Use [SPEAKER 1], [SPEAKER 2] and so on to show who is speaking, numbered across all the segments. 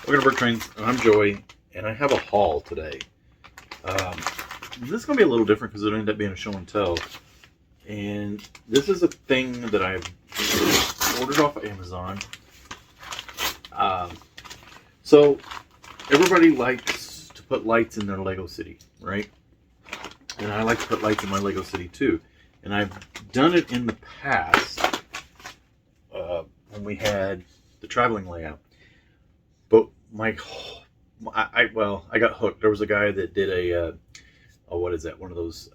[SPEAKER 1] Welcome to Brick Trains, and I'm Joey, and I have a haul today. This is going to be a little different because it'll end up being a show and tell. And this is a thing that I've ordered off of Amazon. So everybody likes to put lights in their Lego City, right? And I like to put lights in my Lego City too. And I've done it in the past when we had the traveling layout. But I got hooked. There was a guy that did a, what is that? One of those,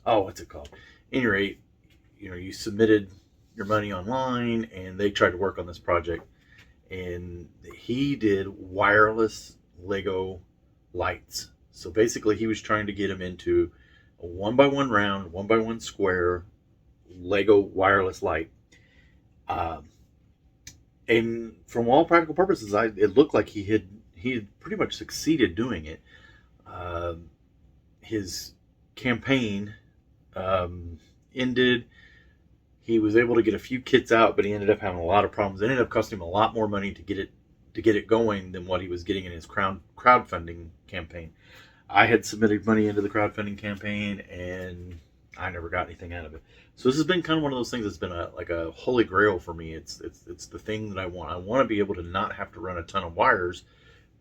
[SPEAKER 1] what's it called? At any rate, you submitted your money online and they tried to work on this project. And he did wireless Lego lights. So basically he was trying to get them into a 1x1 round, 1x1 square Lego wireless light. And from all practical purposes, it looked like he had pretty much succeeded doing it. His campaign ended. He was able to get a few kits out, but he ended up having a lot of problems. It ended up costing him a lot more money to get it going than what he was getting in his crowdfunding campaign. I had submitted money into the crowdfunding campaign, and I never got anything out of it. So this has been kind of one of those things that's been like a holy grail for me. It's the thing that I want. I want to be able to not have to run a ton of wires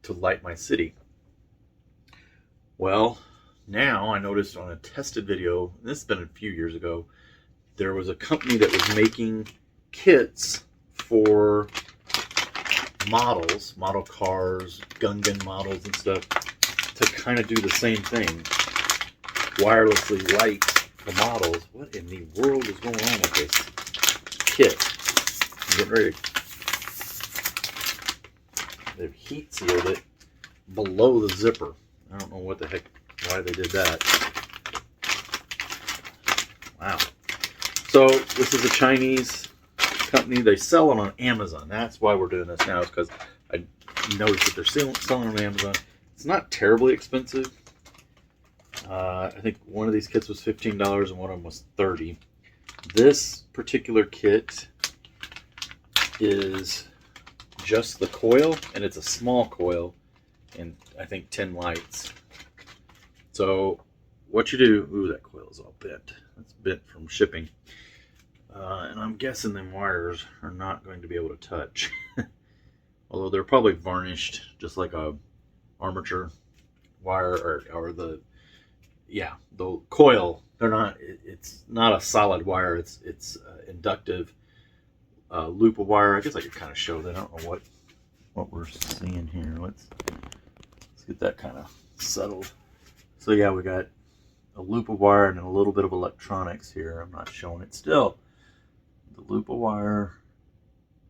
[SPEAKER 1] to light my city. Well, now I noticed on a tested video, and this has been a few years ago, there was a company that was making kits for model cars, Gungan models and stuff, to kind of do the same thing. Wirelessly light the models. What in the world is going on with this kit? I'm getting ready. They've heat sealed it below the zipper. I don't know what the heck, why they did that. Wow. So this is a Chinese company. They sell it on Amazon. That's why we're doing this now, is because I noticed that they're selling on Amazon. It's not terribly expensive. I think one of these kits was $15 and one of them was $30. This particular kit is just the coil, and it's a small coil, and I think 10 lights. So what you do, ooh, that coil is all bent. That's bent from shipping. And I'm guessing them wires are not going to be able to touch. Although they're probably varnished just like a armature wire, or the coil. They're not, it's not a solid wire. It's inductive loop of wire. I guess I could kind of show that. I don't know what we're seeing here. Let's get that kind of settled. So yeah, we got a loop of wire and a little bit of electronics here. I'm not showing it still. The loop of wire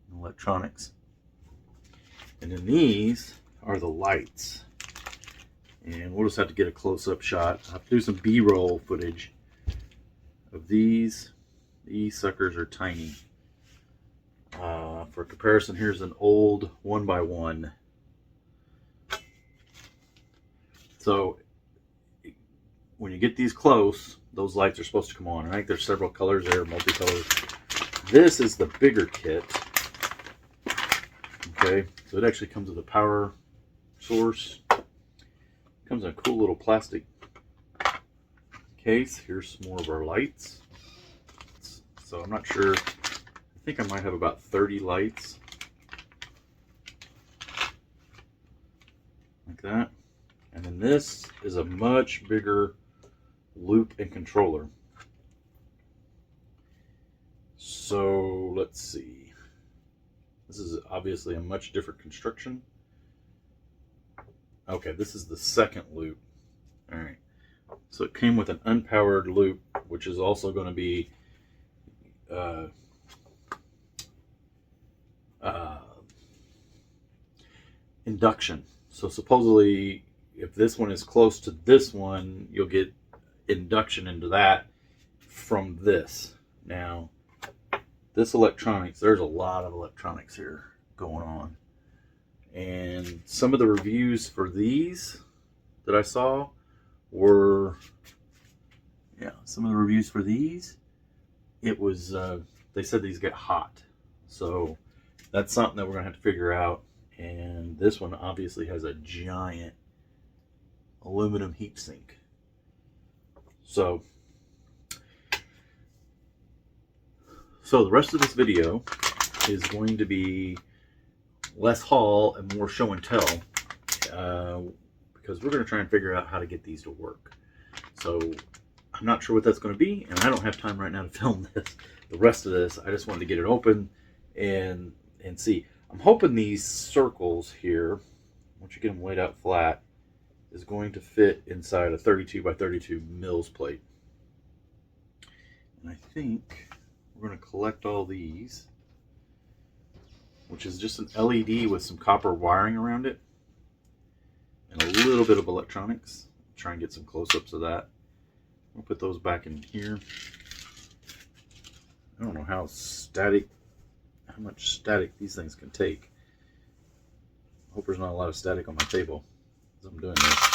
[SPEAKER 1] and electronics. And then these are the lights. And we'll just have to get a close-up shot. I'll have to do some B-roll footage of these. These suckers are tiny. For comparison, here's an old 1x1. So when you get these close, those lights are supposed to come on. I think there's several colors there, multicolors. This is the bigger kit. Okay, so it actually comes with a power source. Comes in a cool little plastic case. Here's some more of our lights. So I'm not sure. I think I might have about 30 lights. Like that. And then this is a much bigger loop and controller. So let's see. This is obviously a much different construction. Okay, this is the second loop. All right. So it came with an unpowered loop, which is also going to be induction. So supposedly, if this one is close to this one, you'll get induction into that from this. Now, this electronics, there's a lot of electronics here going on. And some of the reviews for these that I saw were, some of the reviews for these, it was, they said these get hot. So that's something that we're going to have to figure out. And this one obviously has a giant aluminum heat sink. So the rest of this video is going to be less haul and more show and tell, because we're going to try and figure out how to get these to work. So I'm not sure what that's going to be, and I don't have time right now to film the rest of this. I just wanted to get it open and see. I'm hoping these circles here, once you get them laid out flat, is going to fit inside a 32 by 32 mils plate. And I think we're going to collect all these, which is just an LED with some copper wiring around it and a little bit of electronics. Try and get some close-ups of that. We'll put those back in here. I don't know how much static these things can take. I hope there's not a lot of static on my table as I'm doing this.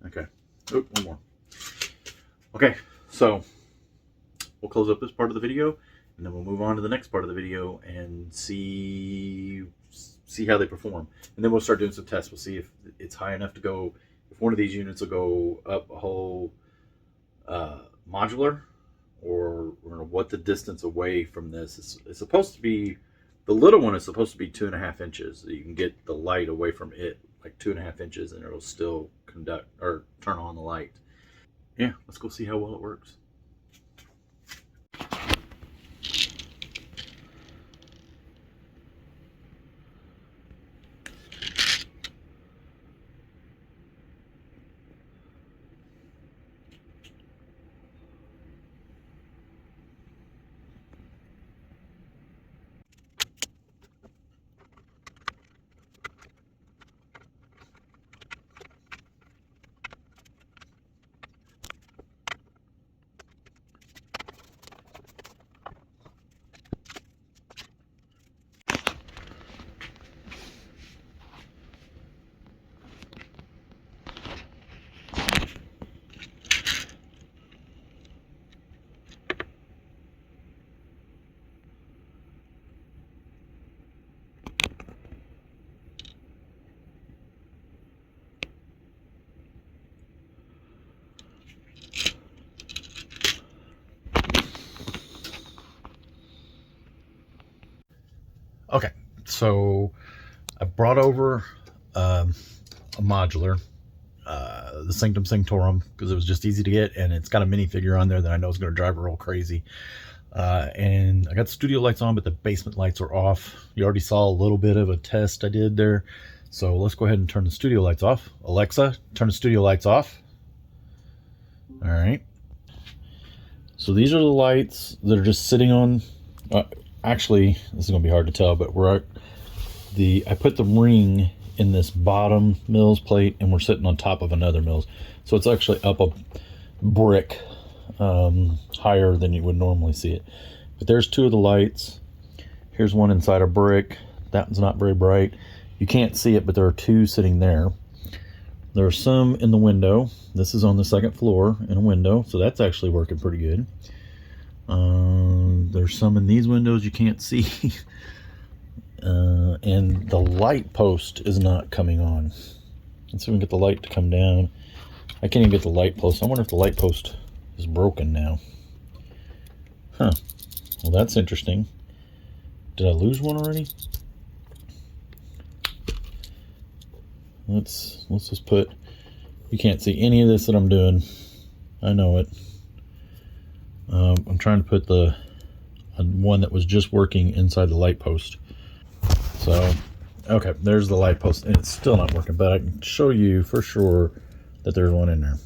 [SPEAKER 1] Okay. Oh, one more. Okay, so we'll close up this part of the video, and then we'll move on to the next part of the video and see how they perform. And then we'll start doing some tests. We'll see if it's high enough to go, if one of these units will go up a whole modular, or what the distance away from this is. It's supposed to be, the little one is supposed to be 2.5 inches. You can get the light away from it like 2.5 inches and it'll still conduct or turn on the light. Yeah, let's go see how well it works. Okay, so I brought over a modular, the Sanctum Sanctorum, because it was just easy to get, and it's got a minifigure on there that I know is going to drive her real crazy. And I got the studio lights on, but the basement lights are off. You already saw a little bit of a test I did there. So let's go ahead and turn the studio lights off. Alexa, turn the studio lights off. All right. So these are the lights that are just sitting on, actually, this is going to be hard to tell, but I put the ring in this bottom mills plate, and we're sitting on top of another mills. So it's actually up a brick higher than you would normally see it. But there's two of the lights. Here's one inside a brick. That one's not very bright. You can't see it, but there are two sitting there. There are some in the window. This is on the second floor in a window, so that's actually working pretty good. There's some in these windows you can't see. And the light post is not coming on. Let's see if we can get the light to come down. I can't even get the light post. I wonder if the light post is broken now. Huh. Well, that's interesting. Did I lose one already? Let's just put, you can't see any of this that I'm doing. I know it. I'm trying to put the one that was just working inside the light post. So, okay, there's the light post, and it's still not working, but I can show you for sure that there's one in there.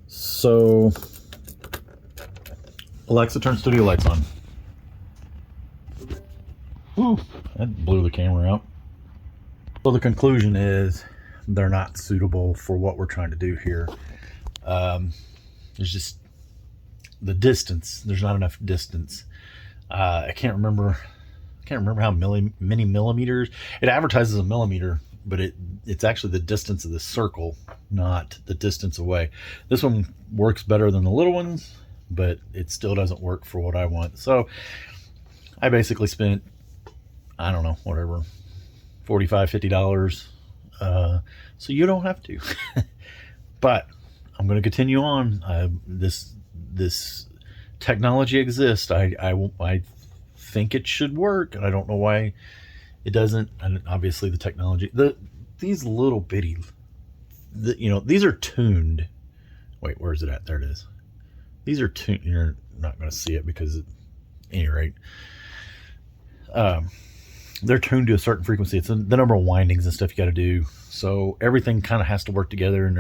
[SPEAKER 1] So, Alexa, turn studio lights on. Whew, that blew the camera out. So the conclusion is they're not suitable for what we're trying to do here. There's just the distance. There's not enough distance. I can't remember how many millimeters. It advertises a millimeter, but it's actually the distance of the circle, not the distance away. This one works better than the little ones, but it still doesn't work for what I want. So I basically spent I don't know, whatever, $45, $50. So you don't have to. But I'm going to continue on. This technology exists. I think it should work, and I don't know why it doesn't. And obviously the technology, these little bitty, these are tuned. Wait, where is it at? There it is. These are tuned. You're not going to see it because, at any rate, they're tuned to a certain frequency. It's the number of windings and stuff you got to do. So everything kind of has to work together, and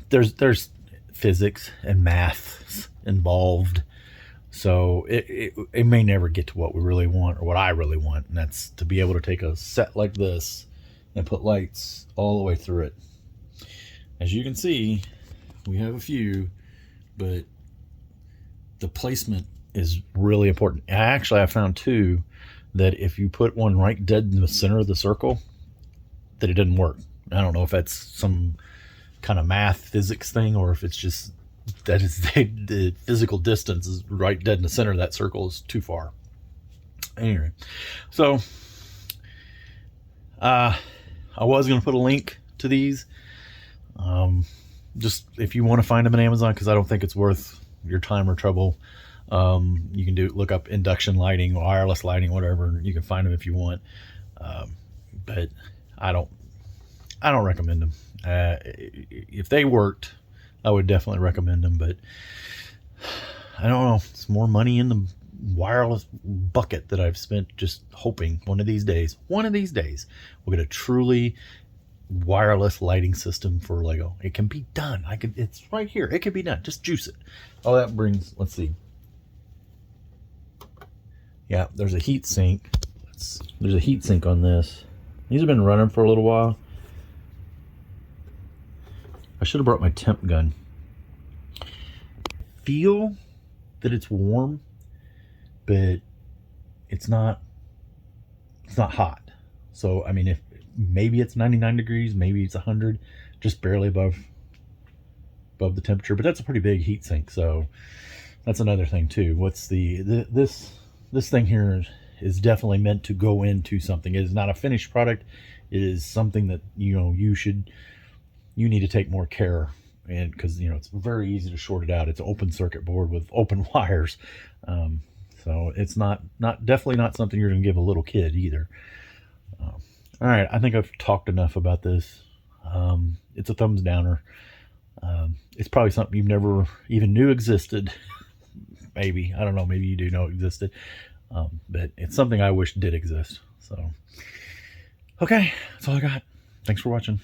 [SPEAKER 1] there's physics and math involved. So it may never get to what we really want, or what I really want, and that's to be able to take a set like this and put lights all the way through it. As you can see, we have a few, but the placement is really important. Actually, I found two that if you put one right dead in the center of the circle, that it didn't work. I don't know if that's some kind of math physics thing, or if it's just that the physical distance is right dead in the center of that circle is too far. Anyway, so I was going to put a link to these. Just if you want to find them on Amazon, because I don't think it's worth your time or trouble. You can look up induction lighting, wireless lighting, whatever. You can find them if you want. But I don't recommend them. If they worked, I would definitely recommend them, but I don't know. It's more money in the wireless bucket that I've spent just hoping one of these days we'll get a truly wireless lighting system for Lego. It can be done. It's right here. It can be done. Just juice it. Oh, that brings, let's see. Yeah, there's a heat sink. There's a heat sink on this. These have been running for a little while. I should have brought my temp gun. Feel that it's warm, but it's not hot. So I mean, if maybe it's 99 degrees, maybe it's 100, just barely above the temperature, but that's a pretty big heat sink. So that's another thing too. What's this thing here is definitely meant to go into something. It is not a finished product. It is something that you need to take more care, and because it's very easy to short it out. It's an open circuit board with open wires, so it's definitely not something you're going to give a little kid either. All right, I think I've talked enough about this. It's a thumbs downer. It's probably something you've never even knew existed. Maybe, I don't know, maybe you do know it existed, but it's something I wish did exist. So okay, that's all I got. Thanks for watching.